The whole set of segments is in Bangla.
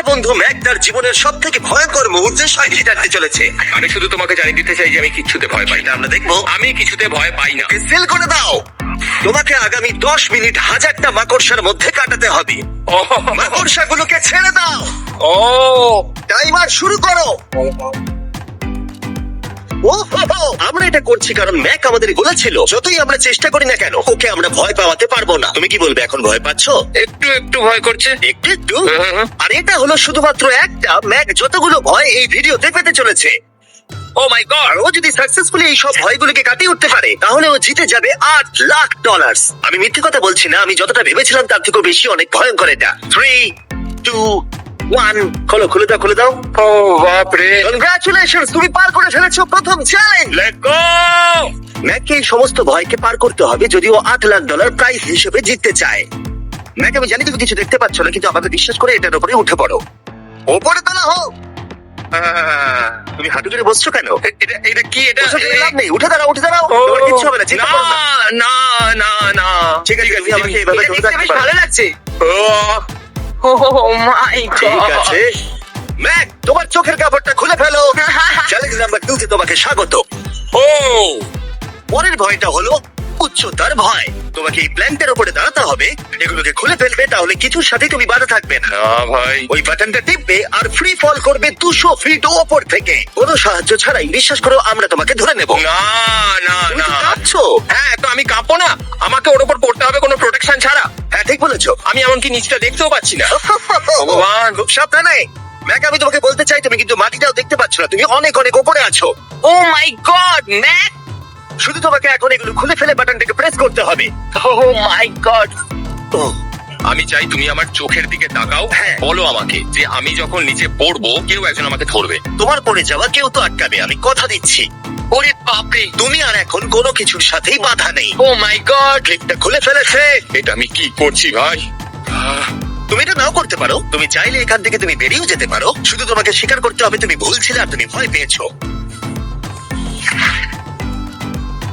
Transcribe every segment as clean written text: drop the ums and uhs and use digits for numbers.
বন্ধু ম্যাক তার জীবনের সব থেকে ভয়ঙ্কর মুহূর্তে সাইকেল চালাতে চলেছে। আমি শুধু তোমাকে জানিয়ে দিতে চাই যে আমি কিচ্ছুতে ভয় পাই এটা না। আমরা দেখবো। আমি কিছুতে ভয় পাই না। সেল করে দাও। তোমাকে আগামী 10 মিনিট হাজারটা মাকড়সার মধ্যে কাটাতে হবে। ও মাকড়সাগুলোকে ছেড়ে দাও। ও টাইমার শুরু করো। ওহো, আমরা এটা করছি কারণ ম্যাক আমাদের বলেছিল যতই আমরা চেষ্টা করি না কেন ওকে আমরা ভয় পাওয়াতে পারবো না। তুমি কি বলবে, এখন ভয় পাচ্ছো? একটু একটু ভয় করছে। একটু একটু। আর এটা হলো শুধুমাত্র একটা। ম্যাক যতগুলো ভয় এই ভিডিওতে পেতে চলেছে, ও মাই গড। আর ও যদি সাকসেসফুলি এই সব ভয়গুলোকে কাটিয়ে উঠতে পারে তাহলে ও জিতে যাবে $8 লাখ। আমি মিথ্যে কথা বলছি না, আমি যতটা ভেবেছিলাম তার থেকেও বেশি অনেক ভয়ঙ্কর এটা। 3, 2, 1 খোলো, খুলে দাও, খুলে দাও। ও বাপ রে। কনগ্রাচুলেশনস, তুমি পার করে ফেলেছো প্রথম চ্যালেঞ্জ। Let's go. ম্যাককে এই সমস্ত ভয়কে পার করতে হবে যদিও $8 লাখ প্রাইজ হিসেবে জিততে চায়। ম্যাক, আমি জানি তুমি কিছু দেখতে পাচ্ছ না, কিন্তু আমাকে বিশ্বাস করে এটার উপরে উঠে পড়ো। ওপরে তোলা হোক। তুমি হাঁটু ধরে বসছো কেন? এটা এটা কি? এটা বসে থেকে লাভ নেই, উঠে দাঁড়াও, উঠে দাঁড়াও। তোমার কিচ্ছু হবে না, চিন্তা করো না। না না না। ঠিক আছে, তুমি আমাকে এভাবে ধরে রাখতে পারো। ভালো লাগছে। ও মাই ঠিক গড। আছে ম্যাক, তোমার চোখের কাপড়টা খুলে ফেলো। চ্যালেঞ্জ নাম্বার 2 তে তোমাকে স্বাগত। ও পরের ভয়টা হলো উচ্চতার ভয়। তোমাকে এই প্ল্যান্টের উপরে দাঁড়াতে হবে, এগুলোকে খুলে ফেলবে, তাহলে কিছুর সাথে তুমি বাধা থাকবে না। না ভাই। ওই বাটনটা টিপবে আর ফ্রি ফল করবে 200 ফিট ওপর থেকে। কোনো সাহায্য ছাড়াই। বিশ্বাস করো, আমরা তোমাকে ধরে নেব। না না তুমি না। তো কাঁপছো। হ্যাঁ, তো আমি কাঁপো না? আমাকে ওর উপর পড়তে হবে কোনো প্রোটেকশন ছাড়া? হ্যাঁ, ঠিক বলেছো। আমি এমনকি নিচটা দেখতেও পাচ্ছি না। ভগবান। খুব সাবধানে ম্যাক, আমি তোমাকে বলতে চাই তুমি কিন্তু মাটিটাও দেখতে পাচ্ছ না, তুমি অনেক অনেক উপরে আছো। ও মাই গড ম্যাক। শুধু তোমাকে এখন এগুলো খুলে ফেলে বাটনটাকে প্রেস করতে হবে। ও মাই গড। ওহ, আমি চাই তুমি আমার চোখের দিকে তাকাও। হ্যাঁ। বলো আমাকে যে আমি যখন নিচে পড়বো কেউ একজন আমাকে ধরবে। তোমার পড়ে যাওয়া কেউ তো আটকাবে, আমি কথা দিচ্ছি। ওরে বাপরে। তুমি আর এখন কোনো কিছুর সাথেই বাধা নেই। ও মাই গড। ক্লিপটা খুলে ফেলেছে। এটা আমি কি করছি ভাই? তুমি এটা নাও করতে পারো, তুমি চাইলে এখান থেকে তুমি বেরিয়েও যেতে পারো। শুধু তোমাকে স্বীকার করতে হবে তুমি ভুল ছিলে আর তুমি ভয় পেয়েছো।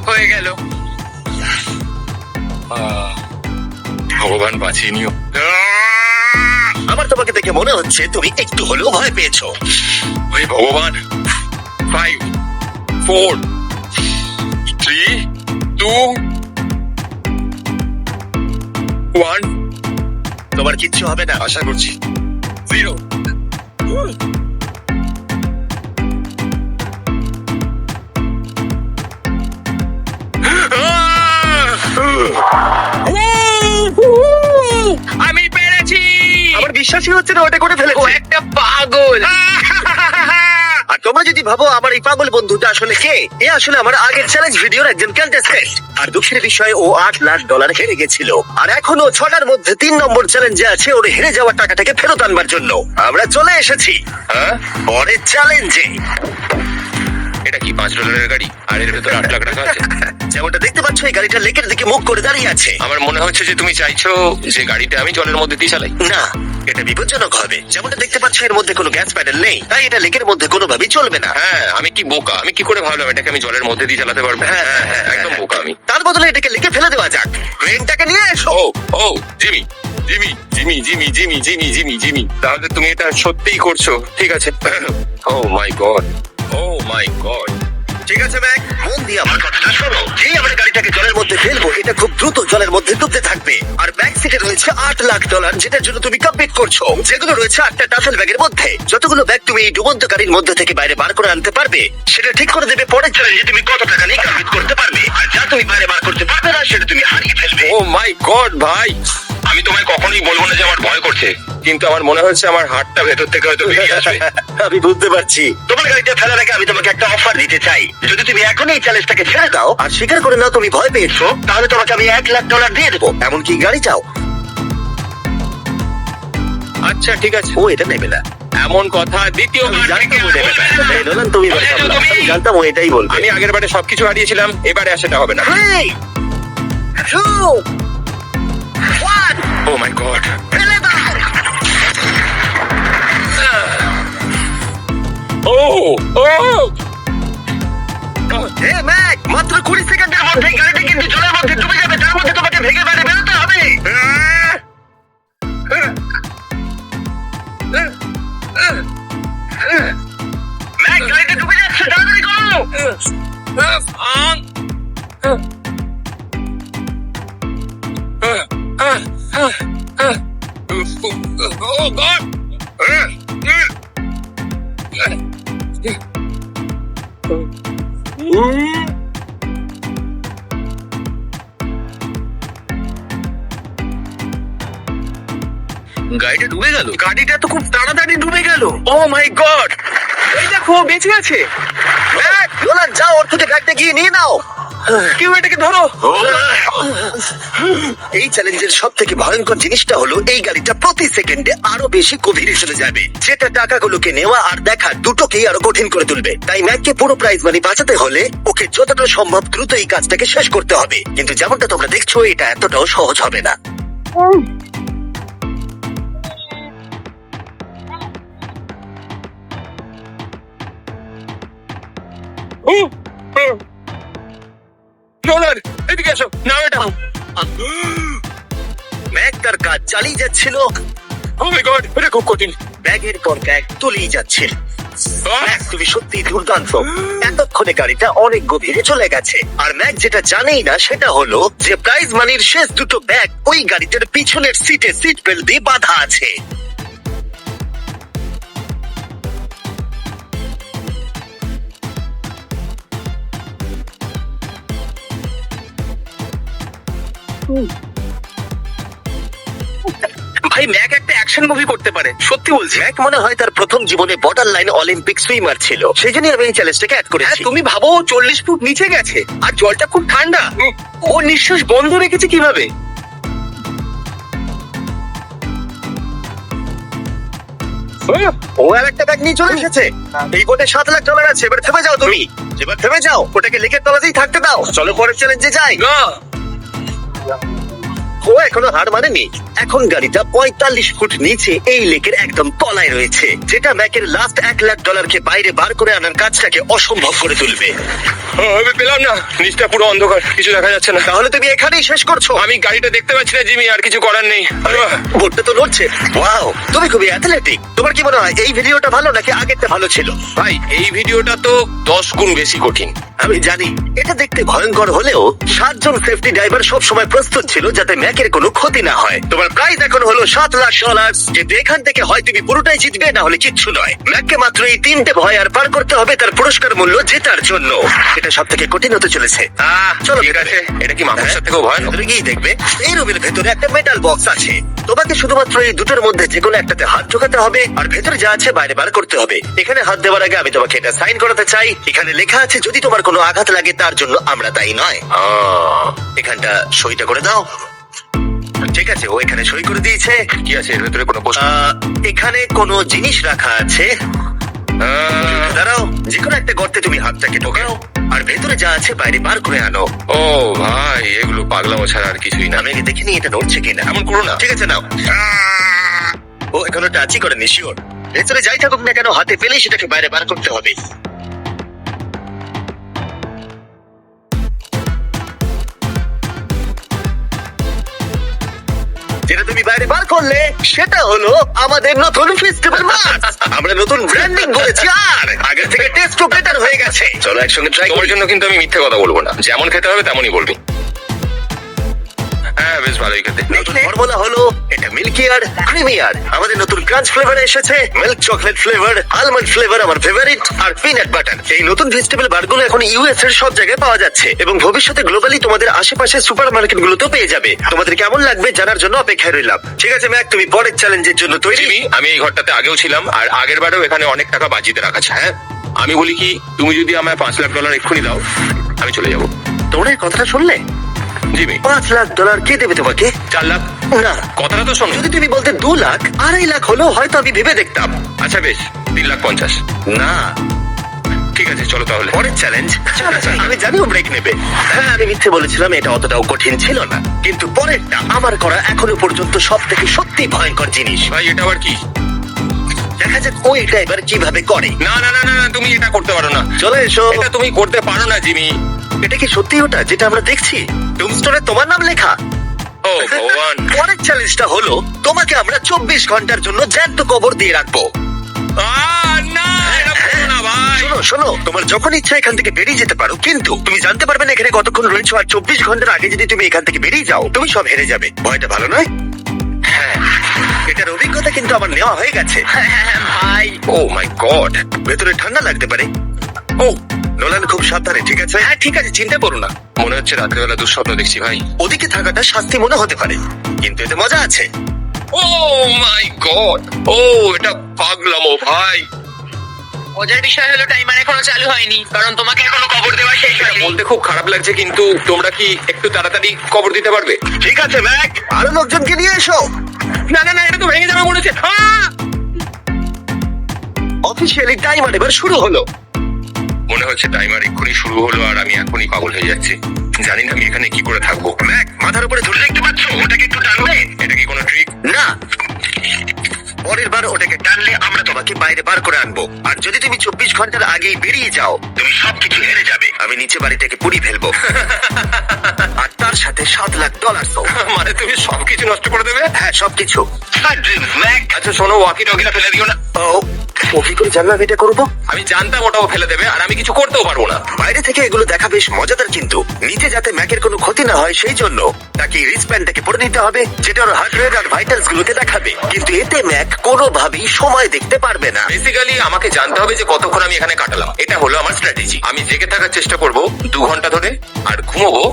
হয়ে গেল। ভগবান বাঁচিয়ে নিও। আমার তোমাকে দেখে মনে হচ্ছে তুমি একটু হলেও ভয় পেয়েছো। ওই ভগবান। 5 4 3 2 1। তোমার কিচ্ছু হবে না, আশা করছি। 0। আমি পেরেছি। আমার বিশ্বাসই হচ্ছে না ওটা করে ও ফেলেছে। একটা পাগল। আর তোমরা যদি ভাবো আমার এই পাগল বন্ধুটা আসলে কে, এ আসলে আমার আগের চ্যালেঞ্জ ভিডিওর একজন কন্টেস্টেন্ট। আর দুঃখের বিষয়ে ও $8 লাখ হেরে গেছিল। আর এখনো 6টার মধ্যে 3 নম্বর চ্যালেঞ্জে আছে ওর হেরে যাওয়া টাকাটাকে ফেরত আনবার জন্য। আমরা চলে এসেছি হ্যাঁ? পরের চ্যালেঞ্জে। এটা কি $5 গাড়ি? আর এর ভেতরে 8 লাখ টাকা আছে? যেমনটা দেখতে পাচ্ছ এই গাড়িটা লেকের দিকে মুখ করে দাঁড়িয়ে আছে। আমার মনে হচ্ছে যে তুমি চাইছো যে গাড়িটা আমি জলের মধ্যে দিয়ে চালাই। না, এটা বিপজ্জনক হবে। যেমনটা দেখতে পাচ্ছ এর মধ্যে কোনো গ্যাস প্যাডেল নেই, তাই এটা লেকের মধ্যে কোনোভাবেই চলবে না। হ্যাঁ, আমি কি বোকা? আমি কি করে ভাবলাম এটাকে আমি জলের মধ্যে দিয়ে চালাতে পারবো? হ্যাঁ, হ্যাঁ, হ্যাঁ, একদম বোকা আমি। তার বদলে এটাকে লেকে ফেলে দেওয়া যাক। ট্রেনটাকে নিয়ে এসো। ও ও Jimmy Jimmy Jimmy Jimmy Jimmy Jimmy Jimmy Jimmy তাহলে তুমি এটা সত্যিই করছো? ঠিক আছে। Oh my God, oh my God. ঠিক আছে ম্যাক, মন দিয়ে আমার কথাটা শোনো। যেই আমরা গাড়িটাকে জলের মধ্যে ফেলবো এটা খুব দ্রুত জলের মধ্যে ডুবতে থাকবে। আর ব্যাক সিটে রয়েছে $8 লাখ, যেটার জন্য তুমি কমপ্লিট করছো। যেগুলো রয়েছে 8টা টাফেল ব্যাগের মধ্যে। যতগুলো ব্যাগ তুমি এই ডুবন্ত গাড়ির মধ্যে থেকে বাইরে বার করে আনতে পারবে সেটা ঠিক করে দেবে পরের চ্যালেঞ্জে তুমি কত টাকা নিয়ে কমপ্লিট করতে পারবে। আর যা তুমি বাইরে বার করতে পারবে না সেটা তুমি হারিয়ে ফেলবে। ও মাই গড ভাই, আমি তোমায় কখনোই বলবো না যে আমার ভয় করছে, কিন্তু আমার মনে হচ্ছে আমার হাতটা ভেতর থেকে হয়তো বেরিয়ে আসবে। আমি বুঝতে পারছি। তোমার গাড়িটা ফেলার আগে আমি তোমাকে একটা অফার দিতে চাই। যদি তুমি এখন এই চ্যালেঞ্জটাকে ছেড়ে দাও আর স্বীকার করে নাও তুমি ভয় পেয়েছো, তাহলে তোমাকে আমি $1 লাখ দিয়ে দেবো। এমনকি গাড়ি চাও? আচ্ছা ঠিক আছে। ও এটা নেবে না। এমন কথা দ্বিতীয়বার আমি জানতাম থেকে ও নেবে না। বলবে না। এই নোলান, তুমি এবার বলেছো সামলাও। তুমি। আমি জানতাম ও এটাই বলবে। আমি আগের বারে সবকিছু হারিয়েছিলাম, এবারে আর সেটা হবে না। 3, 2, 1 ও মাই গড। ফেলে দাও। ও ও হে ম্যাক, মাত্র 20 সেকেন্ডের মধ্যে গাড়িটা কিন্তু জলের মধ্যে ডুবে যাবে। তার মধ্যে তোমাকে ভেঙে বাইরে বেরোতে হবে। ম্যাক, গাড়িটা ডুবে যাচ্ছে, তাড়াতাড়ি করো। Oh God! গাড়িটা ডুবে গেল। গাড়িটা তো খুব তাড়াতাড়ি ডুবে গেল। ও মাই গড! এই দেখো বেঁচে আছে। ম্যাক, নোলান যাও, ওর থেকে ব্যাগটা গিয়ে নিয়ে নাও। কেউ এটাকে ধরো। এই চ্যালেঞ্জের সব থেকে ভয়ঙ্কর জিনিসটা হলো এই গাড়িটা প্রতি সেকেন্ডে আরো বেশি গভীরে চলে যাবে, যেটা টাকাগুলোকে নেওয়া আর দেখা দুটোকেই আরো কঠিন করে তুলবে। তাই ম্যাককে পুরো প্রাইজ মানি বাঁচাতে হলে ওকে যতটা সম্ভব দ্রুত এই কাজটাকে শেষ করতে হবে। কিন্তু যেমনটা তোমরা দেখছো, এটা এতটাও সহজ হবে না। নোলান, এদিকে এসো। না এটা। ম্যাক তার কাজ চালিয়ে যাচ্ছিল, Oh my God! এটা খুব কঠিন। ব্যাগের পর ব্যাগ তুলেই যাচ্ছিল। আহ! ম্যাক, তুমি সত্যি দুর্দান্ত। এতক্ষণে গাড়িটা অনেক গভীরে চলে গেছে। আর ম্যাক যেটা জানেই না সেটা হলো যে প্রাইজ মানির শেষ দুটো ব্যাগ ওই গাড়িটার পিছনের সিটে সিট বেল্ট দিয়ে বাঁধা আছে। ভাই ম্যাক একটা অ্যাকশন মুভি করতে পারে, সত্যি বলছি। ম্যাক মনে হয় তার প্রথম জীবনে বর্ডার লাইন অলিম্পিক সুইমার ছিল, সেই জন্য আমি এই চ্যালেঞ্জটাকে অ্যাড হ্যাঁ, করেছি। তুমি ভাবো ও 40 ফুট নিচে গেছে আর জলটা খুব ঠান্ডা। ও নিঃশ্বাস বন্ধ রেখেছে কিভাবে? ও আর একটা ব্যাগ নিয়ে চলে এসেছে। এই বোটে $7 লাখ আছে। এবার থেমে যাও তুমি, এবার থেমে যাও, ওটাকে লেকের তলাতেই থাকতে দাও। চলো পরের চ্যালেঞ্জে যাই। না, ও এখনো হার মানেনি। এখন গাড়িটা 45 ফুট নিচে এই লেকের একদম তলায় রয়েছে, যেটা ম্যাকের লাস্ট $1 লাখ বাইরে বার করে আনার কাজটাকে অসম্ভব করে তুলবে। আমি পেলাম না, নিচটা পুরো অন্ধকার, কিছু দেখা যাচ্ছে না। তাহলে তুমি এখানেই শেষ করছো? আমি গাড়িটা দেখতে পাচ্ছি না জিমি, আর কিছু করার নেই। বোটটা তো নড়ছে। ওয়াও, তুমি খুবই অ্যাথলেটিক। তোমার কি মনে হয় এই ভিডিওটা ভালো নাকি আগেরটা ভালো ছিল? ভাই, এই ভিডিওটা তো 10 গুণ বেশি কঠিন। আমি জানি এটা দেখতে ভয়ঙ্কর হলেও 7 জন সেফটি ড্রাইভার সব সময় প্রস্তুত ছিল যাতে ম্যাকের কোনো ক্ষতি না হয়। তোমার প্রাইস এখন হলো $7 লাখ, কিন্তু এখান থেকে হয় তুমি পুরোটাই জিতবে, না হলে কিচ্ছু নয়। ম্যাককে মাত্র এই 3টে ভয় আর পার করতে হবে তার পুরস্কার মূল্য জেতার জন্য। এটা সব থেকে কঠিন হতে চলেছে। চলো ঠিক আছে, এটা কি মাকড়সার থেকেও ভয়? ভেতরে গিয়ে দেখবে এই রুমের ভেতরে একটা মেটাল বক্স আছে। তোমাকে শুধুমাত্র এই দুটোর মধ্যে যে কোনো একটাতে হাত ঢোকাতে হবে আর ভেতরে যা আছে বাইরে বার করতে হবে। এখানে হাত দেওয়ার আগে আমি তোমাকে এটা সাইন করাতে চাই। এখানে লেখা আছে যদি তোমার কোনো আঘাত লাগে তার জন্য আমরা দায়ী নয়। এখানটা সইটা করে দাও। ঠিক আছে, ও এখানে সই করে দিয়েছে। কি আছে এর ভেতরে? কোনো প্রশ্ন? এখানে কোনো জিনিস রাখা আছে। দাঁড়াও, যে কোনো একটা গর্তে তুমি হাতটাকে ঢোকাও আর ভেতরে যা আছে বাইরে বার করে আনো। ও ভাই, এগুলো পাগলামো ছাড়া আর কিছুই না। আমি আগে দেখিনি এটা নড়ছে কিনা। এমন করো না। ঠিক আছে, নাও। ও এখনো টাচই করেনি, শিওর। ভেতরে যাই থাকুক না কেন, হাতে পেলেই সেটাকে বাইরে বার করতে হবে। যেটা তুমি বাইরে বার করলে সেটা হলো আমাদের নতুন ফেস্টিভ্যাল মাছ। আমরা নতুন ব্র্যান্ডিং করেছি আর আগের থেকে টেস্টও বেটার হয়ে গেছে। চলো একসঙ্গে ট্রাই তোমার করি। জন্য কিন্তু আমি মিথ্যে কথা বলবো না, যেমন খেতে হবে তেমনই বলবি। হ্যাঁ, বেশ ভালোই খেতে। নতুন ফর্মুলা হলো এটা মিল্কি আর ক্রিমি আর। আমাদের নতুন ক্রাঞ্চ ফ্লেভার এসেছে, milk chocolate flavour, almond flavour আমার ফেভারিট, আর পিনাট বাটার। এই নতুন ভেজিটেবল বারগুলো এখন ইউএস এর সব জায়গায় পাওয়া যাচ্ছে এবং ভবিষ্যতে গ্লোবালি তোমাদের আশেপাশে সুপার মার্কেট গুলোতেও পেয়ে যাবে। তোমাদের কেমন লাগবে জানার জন্য অপেক্ষায় রইলাম। ঠিক আছে ম্যাক, তুমি পরের চ্যালেঞ্জের জন্য তৈরি? জিমি, আমি এই ঘরটাতে আগেও ছিলাম আর আগের বারেও এখানে অনেক টাকা বাজিতে রাখা আছে। হ্যাঁ, আমি বলি কি, তুমি যদি আমায় $5 লাখ এক্ষুনি দাও, আমি চলে যাবো। তোমরা এই কথাটা শুনলে? জিমি, $5 লাখ কে দেবে তোমাকে? 4 লাখ। না, কথাটা তো শোনো। যদি তুমি বলতে 2 লাখ, 2.5 লাখ হলো হয়তো আমি ভেবে দেখতাম। আচ্ছা বেশ, 3,50,000। না, ঠিক আছে, চলো তাহলে। পরের চ্যালেঞ্জ। আমি জানি ও ব্রেক নেবে। হ্যাঁ, আমি মিথ্যে বলেছিলাম, এটা অতটাও কঠিন ছিল না। কিন্তু পরেরটা আমার করা এখনো পর্যন্ত সব থেকে সত্যি ভয়ঙ্কর জিনিস। ভাই, এটা আবার কি? দেখা যাক ও এটা এবার কিভাবে করে। না না না না না, তুমি এটা করতে পারো না। চলে এসো। এটা তুমি করতে পারো না জিমি। এটা কি সত্যি ওটা যেটা আমরা দেখছি? টুমস্টোনে তোমার নাম লেখা। ও ভগবান। পরের চ্যালেঞ্জটা হলো তোমাকে আমরা 24 ঘন্টার জন্য জ্যান্ত কবর দিয়ে রাখবো। না এটা করো না ভাই। শোনো শোনো, তোমার যখন ইচ্ছা এখান থেকে বেরিয়ে যেতে পারো, কিন্তু তুমি জানতে পারবে না এখানে কতক্ষণ রয়েছে। আর 24 ঘন্টার আগে যদি তুমি এখান থেকে বেরিয়ে যাও, তুমি সব হেরে যাবে। ভয়টা ভালো নয়? হ্যাঁ, এটার অভিজ্ঞতা কিন্তু আমার নেওয়া হয়ে গেছে। ভাই ও মাই গড। ভেতরে ঠান্ডা লাগতে পারে। ও নোলান, খুব সাবধানে, ঠিক আছে? হ্যাঁ ঠিক আছে, চিন্তা করো না। মনে হচ্ছে রাত্রেবেলা দুঃস্বপ্ন দেখছি ভাই। ওদিকে থাকাটা শাস্তি মনে হতে পারে, কিন্তু এতে মজা আছে। ও মাই গড, ও এটা পাগলামো ভাই। মজার বিষয় হলো টাইমার এখনো চালু হয়নি, কারণ তোমাকে এখনো কবর দেওয়া শেষ হয়নি। বলতে খুব খারাপ লাগছে, কিন্তু তোমরা কি একটু তাড়াতাড়ি কবর দিতে পারবে? ঠিক আছে ম্যাক, আরো লোকজনকে নিয়ে এসো। না না না, এটা তো ভেঙে যাবে মনে হচ্ছে। অফিসিয়ালি টাইমার এবার শুরু হলো। মনে হচ্ছে টাইমার এক্ষুনি শুরু হলো আর আমি এখনই পাগল হয়ে যাচ্ছি। জানি না আমি এখানে কি করে থাকবো। ম্যাক, মাথার উপরে ধরে দেখতে পাচ্ছ? ওটাকে একটু টানবে। এটা কি কোনো ট্রিক? না, পরের বার ওটাকে টানলে আমরা তোমাকে বাইরে বার করে আনবো। আর যদি তুমি 24 ঘন্টার আগেই বেরিয়ে যাও, তুমি সবকিছু হেরে যাবে। আমি নিচে বাড়িটাকে পুড়িয়ে ফেলবো। আর তার সাথে $7,00,000। মানে তুমি সবকিছু নষ্ট করে দেবে? হ্যাঁ, সবকিছু। ম্যাক, আচ্ছা শোনো, ওয়াকি টকিটা ফেলে দিও না। ও কি করে জানলাম এটা করবো? আমি জানতাম ওটাও ফেলে দেবে আর আমি কিছু করতেও পারবো না। বাইরে থেকে এগুলো দেখা বেশ মজাদার, কিন্তু নিচে যাতে ম্যাকের কোনো ক্ষতি না হয় সেই জন্য তাকে রিসপ্যান্ডটাকে পরে নিতে হবে, যেটা ওর হার্ট রেট আর ভাইটালস গুলোকে দেখাবে। কিন্তু এতে ম্যাক কোনোভাবেই সময় দেখতে পারবে না। বেসিক্যালি আমাকে জানতে হবে যে কতক্ষণ আমি এখানে কাটালাম। এটা হলো আমার স্ট্র্যাটেজি। আমি জেগে থাকার চেষ্টা করব 2 ঘন্টা ধরে, আর ঘুমোবো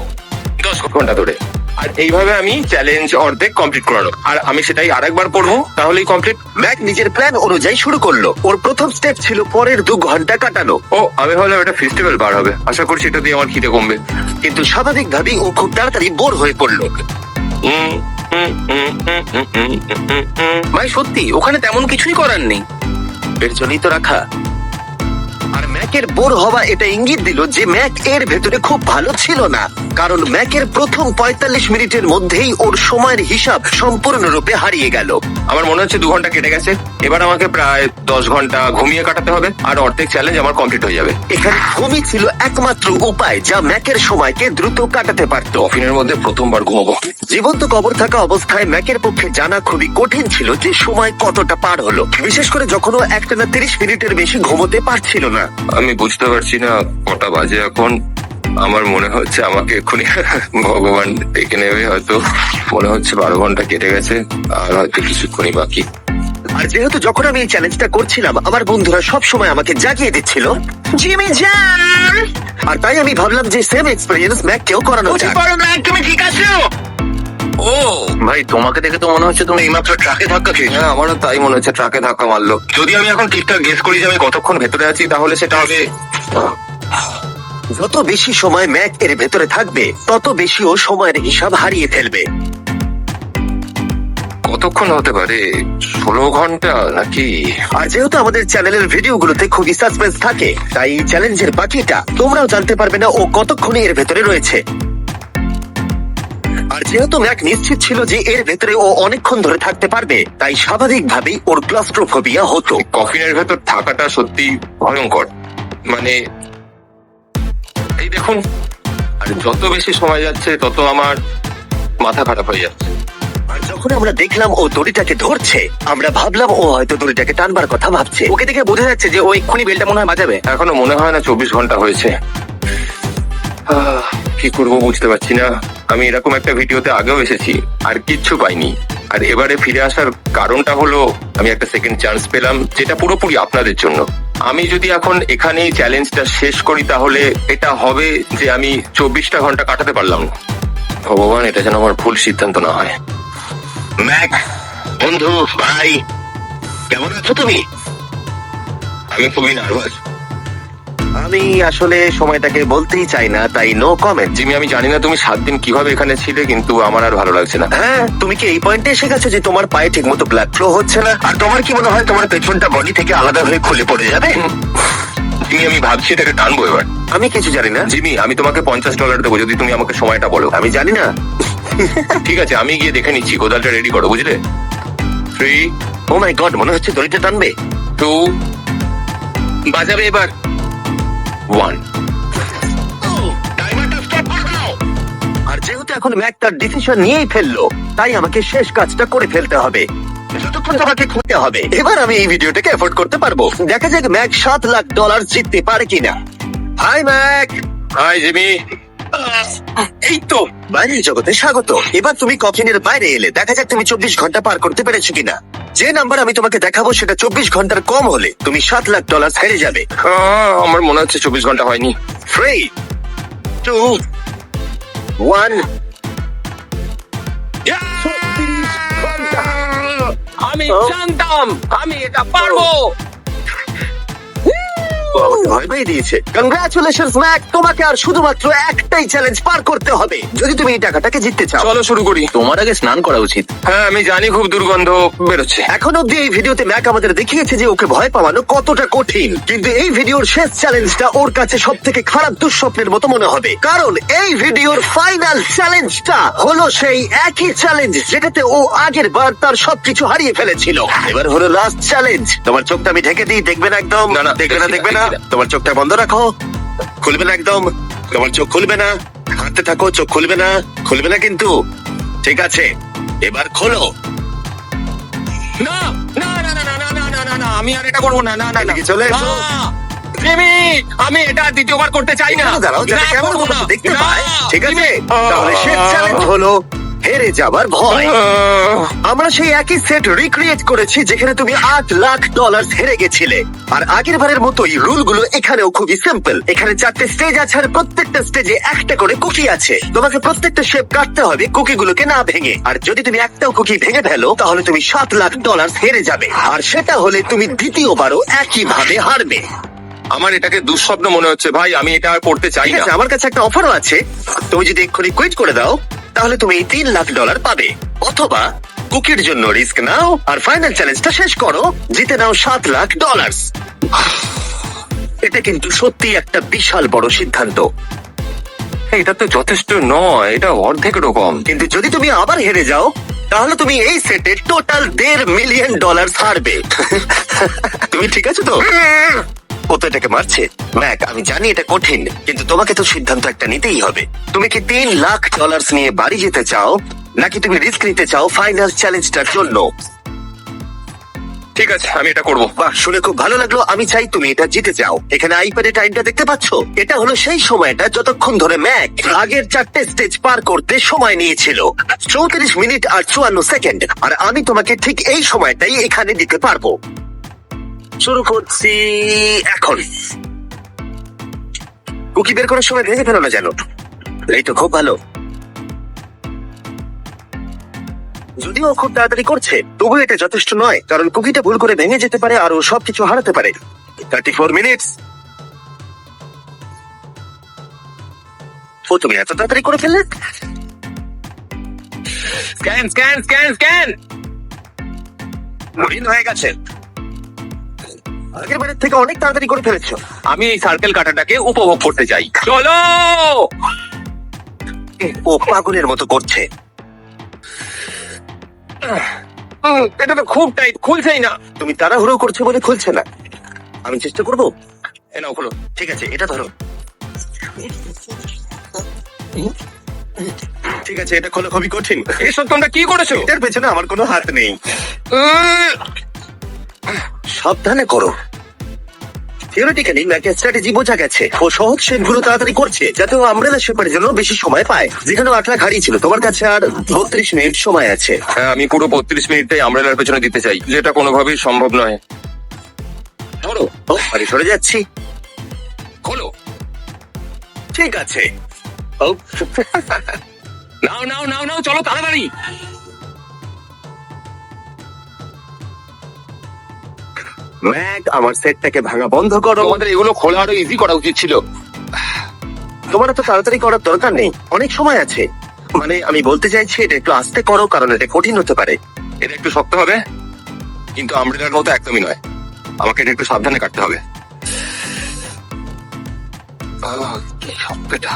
10 ঘন্টা ধরে। আর এইভাবে আমি চ্যালেঞ্জ অর্ধেক কমপ্লিট করানো, আর আমি সেটাই আরেকবার পড়বো, তাহলেই কমপ্লিট। ম্যাক নিজের প্ল্যান অনুযায়ী শুরু করলো। ওর প্রথম স্টেপ ছিল পরের 2 ঘন্টা কাটানো, ও আমি ভাবলাম এটা ফেস্টিভ্যাল বার হবে। আশা করছি এটা দিয়ে আমার খিদে কমবে। কিন্তু স্বাভাবিকভাবেই ও খুব তাড়াতাড়ি বোর হয়ে পড়লো। ভাই সত্যি ওখানে তেমন কিছুই করার নেই। এর জন্যই তো রাখা। আর ম্যাকের বোর হওয়া এটা ইঙ্গিত দিল যে ম্যাক এর ভেতরে খুব ভালো ছিল না, কারণ ম্যাকের প্রথম 45 মিনিটের মধ্যেই ওর সময়ের হিসাব সম্পূর্ণরূপে হারিয়ে গেল। আমার মনে হচ্ছে 2 ঘন্টা কেটে গেছে। এবার আমাকে প্রায় 10 ঘন্টা ঘুমিয়ে কাটাতে হবে, আর অর্ধেক চ্যালেঞ্জ আমার কমপ্লিট হয়ে যাবে। এখানে ঘুমই ছিল একমাত্র উপায় যা ম্যাকের সময়কে দ্রুত কাটাতে পারত। কফিনের মধ্যে প্রথমবার ঘুমাবো। জীবন্ত কবর থাকা অবস্থায় ম্যাকের পক্ষে জানা খুবই কঠিন ছিল যে সময় কতটা পার হলো, বিশেষ করে যখন ও একটানা 30 মিনিটের বেশি ঘুমোতে পারছিল না। আমি বুঝতে পারছি না কটা বাজে এখন। আমার মনে হচ্ছে আমাকে এক্ষুনি ভগবান ডেকে নেবে। হয়তো মনে হচ্ছে 12 ঘন্টা কেটে গেছে, আর হয়তো কিছুক্ষণই বাকি। আর যেহেতু যখন আমি এই চ্যালেঞ্জটা করছিলাম আমার বন্ধুরা সব সময় আমাকে জাগিয়ে দিচ্ছিল, জিমি জান, আর তাই আমি ভাবলাম যে সেম এক্সপেরিয়েন্স ম্যাককেও করানো যাক। তুমি ঠিক আছো? ও ভাই তোমাকে দেখে তো মনে হচ্ছে তুমি এইমাত্র ট্রাকে ধাক্কা খেয়েছো। হ্যাঁ, আমারও তাই মনে হচ্ছে, ট্রাকে ধাক্কা মারলো। যদি আমি এখন ঠিকঠাক গেস করি যে আমি কতক্ষণ ভেতরে আছি, তাহলে সেটা হবে যত বেশি সময় ম্যাক এর ভেতরে থাকবে তত বেশি ও সময়ের হিসাব হারিয়ে ফেলবে। কতক্ষণ হতে পারে? 16 ঘন্টা নাকি? আর যেহেতু আমাদের চ্যানেলের ভিডিওগুলোতে খুবই সাসপেন্স থাকে, তাই এই চ্যালেঞ্জের বাকিটা তোমরাও জানতে পারবে না ও কতক্ষণ এর ভেতরে রয়েছে। আর যেহেতু ম্যাক নিশ্চিত ছিল যে এর ভেতরে ও অনেকক্ষণ ধরে থাকতে পারবে, তাই স্বাভাবিকভাবেই ওর ক্লাস্ট্রোফোবিয়া হতো। কফিনের ভেতর থাকাটা সত্যি ভয়ঙ্কর। মানে এই দেখুন, আর যত বেশি সময় যাচ্ছে তত আমার মাথা খারাপ হয়ে যাচ্ছে। আর যখন আমরা দেখলাম ও দড়িটাকে ধরছে, আমরা ভাবলাম ও হয়তো দড়িটাকে টানবার কথা ভাবছে। ওকে দেখে বোঝা যাচ্ছে যে ও এক্ষুনি বেলটা মনে হয় বাজাবে। এখনো মনে হয় না 24 ঘন্টা হয়েছে। কি করবো বুঝতে পারছি না। আমি এরকম একটা ভিডিওতে আগেও এসেছি আর কিচ্ছু পাইনি। আর এবারে ফিরে আসার কারণটা হলো আমি একটা সেকেন্ড চান্স পেলাম, যেটা পুরোপুরি আপনাদের জন্য। আমি যদি এখন এখানেই চ্যালেঞ্জটা শেষ করি, তাহলে এটা হবে যে আমি 24টা ঘন্টা কাটাতে পারলাম না। ভগবান, এটা যেন আমার ভুল সিদ্ধান্ত না হয়। ম্যাক, বন্ধু, ভাই, কেমন আছো তুমি? আমি খুবই নার্ভাস। আমি আসলে সময়টাকে বলতেই চাই না, তাই নো কমেন্ট। জিমি, আমি জানি না তুমি 7 দিন কিভাবে এখানে ছিলে, কিন্তু আমার আর ভালো লাগছে না। হ্যাঁ, তুমি কি এই পয়েন্টে এসে গেছো যে তোমার পায়ে ঠিক মতো ব্লাড ফ্লো হচ্ছে না? আর তোমার কি মনে হয় তোমার পেছনটা বডি থেকে আলাদা হয়ে খুলে পড়ে যাবে? জিমি, আমি ভাবছি এটাকে টানবো এবার। আমি কিছু জানি না। জিমি, আমি তোমাকে $50 দেবো যদি তুমি আমাকে সময়টা বলো। আমি জানি না। ঠিক আছে, আমি গিয়ে দেখে নিচ্ছি। গোদালটা রেডি করো, বুঝলে? 3, ও মাই গড, মনে হচ্ছে দড়িটা টানবে। 2, বাজাবে এবার। 1। আর যেহেতু এখন ম্যাক তার ডিসিশন নিয়েই ফেললো, তাই আমাকে শেষ কাজটা করে ফেলতে হবে। যতক্ষণ তোমাকে খুঁজতে হবে। এবার আমি এই ভিডিওটাকে এফোর্ড করতে পারবো। দেখা যাক ম্যাক $7 লাখ জিততে পারে কিনা। Hi Mac. Hi Jimmy. এই তো বাইরের জগতে স্বাগত। এবার তুমি কফিনের বাইরে এলে, দেখা যাক তুমি 24 ঘন্টা পার করতে পেরেছো কিনা। যে নাম্বার আমি তোমাকে দেখাবো সেটা 24 ঘন্টার কম হলে তুমি $7 লাখ হেরে যাবে। আমার মনে হচ্ছে 24 ঘন্টা হয়নি। 3, 2, 1। আমি জানতাম আমি এটা পারবো। আমাকে ভয় পেয়ে দিয়েছে। কংগ্রাচুলেশনস ম্যাক, তোমাকে আর শুধুমাত্র একটাই চ্যালেঞ্জ পার করতে হবে যদি তুমি এই টাকাটাকে জিততে চাও। চলো শুরু করি। তোমার আগে স্নান করা উচিত। হ্যাঁ আমি জানি খুব দুর্গন্ধ বেরোচ্ছে। এখন অব্দি এই ভিডিওতে ম্যাক আমাদের দেখিয়েছে যে ওকে ভয় পাওয়ানো কতটা কঠিন, কিন্তু এই ভিডিওর শেষ চ্যালেঞ্জটা ওর কাছে সব থেকে খারাপ দুঃস্বপ্নের মতো মনে হবে, কারণ এই ভিডিওর ফাইনাল চ্যালেঞ্জটা হলো সেই একই চ্যালেঞ্জ যেটাতে ও আগের বার তার সবকিছু হারিয়ে ফেলেছিল। এবার হলো লাস্ট চ্যালেঞ্জ। তোমার চোখটা আমি ঢেকে দিই, দেখবে না একদম? না, না, দেখবে না, দেখবে না। তোমার চোখটা বন্ধ রাখো, খুলবে না একদম। তোমার চোখ খুলবে না, হাঁটতে থাকো, চোখ খুলবে না, খুলবে না কিন্তু। ঠিক আছে, এবার খোলো। না না না না না না না না না না আমি আর এটা করবো না। না না না এদিকে চলে এসো। না, জিমি, আমি এটা দ্বিতীয়বার করতে চাই না। দাঁড়াও, যাতে না, কেমন করবো না। দেখতে না, পায়। ঠিক আছে, জিমি। তাহলে শেষ চ্যালেঞ্জ হলো হেরে যাবার ভয়। আমরা সেই একই সেট রিক্রিয়েট করেছি যেখানে তুমি $8 লাখ হেরে গেছিলে। আর আগের বারের মতোই রুলগুলো এখানেও খুবই সিম্পল। এখানে 4টে স্টেজ আছে আর প্রত্যেকটা স্টেজে একটা করে কুকি আছে। তোমাকে প্রত্যেকটা শেপ কাটতে হবে কুকিগুলোকে না ভেঙে। আর যদি তুমি একটাও কুকি ভেঙে ফেলো তাহলে তুমি $7 লাখ হেরে যাবে। আর সেটা হলে তুমি দ্বিতীয়বারও একই ভাবে হারবে। আমার এটাকে দুঃস্বপ্ন মনে হচ্ছে ভাই, আমি এটা আর করতে চাই ঠিক না। আছে, আমার কাছে একটা অফারও আছে। তুমি যদি এক্ষুনি কুইট করে দাও তাহলে তুমি এই $3 লাখ পাবে, অথবা কুকির জন্য রিস্ক নাও আর ফাইনাল চ্যালেঞ্জটা শেষ করো, জিতে নাও $7 লাখ। এটা কিন্তু সত্যি একটা বিশাল বড় সিদ্ধান্ত। এটা তো যথেষ্ট নয়, এটা অর্ধেকেরও কম। কিন্তু যদি তুমি আবার হেরে যাও তাহলে তুমি এই সেটে টোটাল $1.5 মিলিয়ন হারবে। তুমি ঠিক আছে তো? ও তো এটাকে মারছে। ম্যাক, আমি জানি এটা কঠিন, কিন্তু তোমাকে তো সিদ্ধান্ত একটা নিতেই হবে। তুমি কি $3 লাখ নিয়ে বাড়ি যেতে চাও, নাকি তুমি রিস্ক নিতে চাও ফাইনাল চ্যালেঞ্জটার জন্য? ঠিক আছে, আমি এটা করবো। বাহ, শুনে খুব ভালো লাগলো। আমি চাই তুমি এটা জিতে যাও। এখানে আইপ্যাডে টাইমটা দেখতে পাচ্ছ? এটা হলো সেই সময়টা যতক্ষণ ধরে ম্যাক আগের 4টে স্টেজ পার করতে সময় নিয়েছিল, 34 মিনিট আর 54 সেকেন্ড। আর আমি তোমাকে ঠিক এই সময়টাই এখানে দিতে পারবো। শুরু করছি এখন। কুকি বের করার সময় ভেঙে ফেলো না যেন। এই তো খুব ভালো। যদিও ও খুব তাড়াতাড়ি করছে, তবু এটা যথেষ্ট নয়, কারণ কুকিটা ভুল করে ভেঙে যেতে পারে আর ও সবকিছু হারাতে পারে। 34 মিনিটস। ও, তুমি এত তাড়াতাড়ি করে ফেললে? Scan scan scan scan. Mooring হয়ে গেছে। আগের বারের থেকে অনেক তাড়াতাড়ি করে ফেলেছো। আমি এই সার্কেল কাটাটাকে উপভোগ করতে চাই। চলো। ও পাগলের মতো করছে। এটা তো খুব টাইট, খুলছেই না। তুমি তাড়াহুড়ো করছো বলে খুলছে না। আমি চেষ্টা করবো। এ নাও, খোলো। ঠিক আছে, এটা ধরো। ঠিক আছে, এটা খোলা খুবই কঠিন। এসব তোমরা কি করেছো? এটার পেছনে আমার কোনো হাত নেই। সাবধানে করো। থিওরিটিক্যালি ম্যাকের স্ট্র্যাটেজি বোঝা গেছে। ও সহজ শেপগুলো তাড়াতাড়ি করছে যাতে ও আমব্রেলা শেপের জন্য বেশি সময় পায়। যেখানে 8 লাখ হারিয়েছিল, তোমার কাছে আর 32 মিনিট সময় আছে। হ্যাঁ, আমি পুরো 32 মিনিটটাই আমব্রেলার পেছনে দিতে চাই, যেটা কোনোভাবেই সম্ভব নয়। ধরো। ও, আরে সরে যাচ্ছি। খোলো। ঠিক আছে। ও, নাও নাও নাও নাও, চলো তাড়াতাড়ি। ম্যাক, আমার সেটটাকে ভাঙা বন্ধ করো। তোমাদের এগুলো খোলা আরো ইজি করা উচিত ছিল। তোমার তো তাড়াতাড়ি করার দরকার নেই, অনেক সময় আছে। মানে আমি বলতে চাইছি এটা একটু আস্তে করো, কারণ এটা কঠিন হতে পারে। এটা একটু শক্ত হবে, কিন্তু আমব্রেলার মতো একদমই নয়। আমাকে এটা একটু সাবধানে কাটতে হবে। কি শক্ত এটা।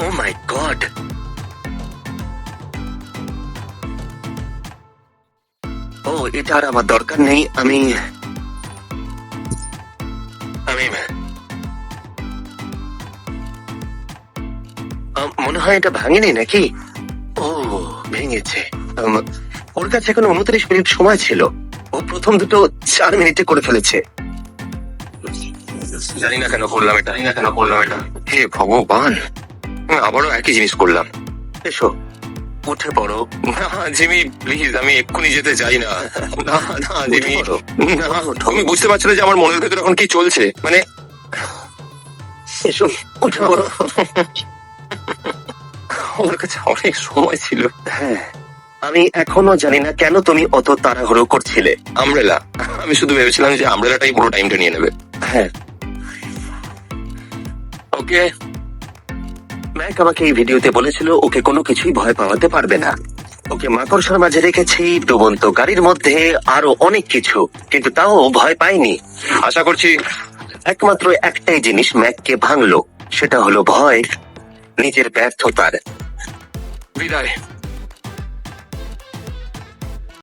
ও মাই গড। ও, এটা আর আমার দরকার নেই। আমি মনে হয় এটা ভাঙেনি নাকি? ও, ভেঙেছে। ওর কাছে এখন 29 মিনিট সময় ছিল। ও প্রথম দুটো 4 মিনিটে করে ফেলেছে। জানি না কেন করলাম এটা, হে ভগবান, আমি আবারও একই জিনিস করলাম। এসো, উঠে পড়ো। না জিমি প্লিজ, আমি এক্ষুনি যেতে চাই না। না না জিমি, ওঠো। না, তুমি বুঝতে পারছো না যে আমার মনের ভেতরে এখন কি চলছে। মানে এসো, উঠে পড়ো। আমার কাছে অনেক সময় ছিল। হ্যাঁ, আমি এখনো জানি না কেন তুমি অত তাড়াহুড়ো করছিলে। আমব্রেলা, আমি শুধু ভেবেছিলাম যে আমব্রেলাটাই পুরো টাইমটা নিয়ে নেবে। হ্যাঁ, ওকে, ম্যাক আমাকে এই ভিডিওতে বলেছিল ওকে কোনো কিছুই ভয় পাওয়াতে পারবে না। ওকে মাকড়সার মাঝে রেখেছি, ডুবন্ত গাড়ির মধ্যে, আরো অনেক কিছু, কিন্তু তাও ও ভয় পায়নি। আশা করছি একমাত্র একটাই জিনিস ম্যাককে ভাঙলো, সেটা হলো ভয়, নিজের ব্যর্থতার। বিদায়।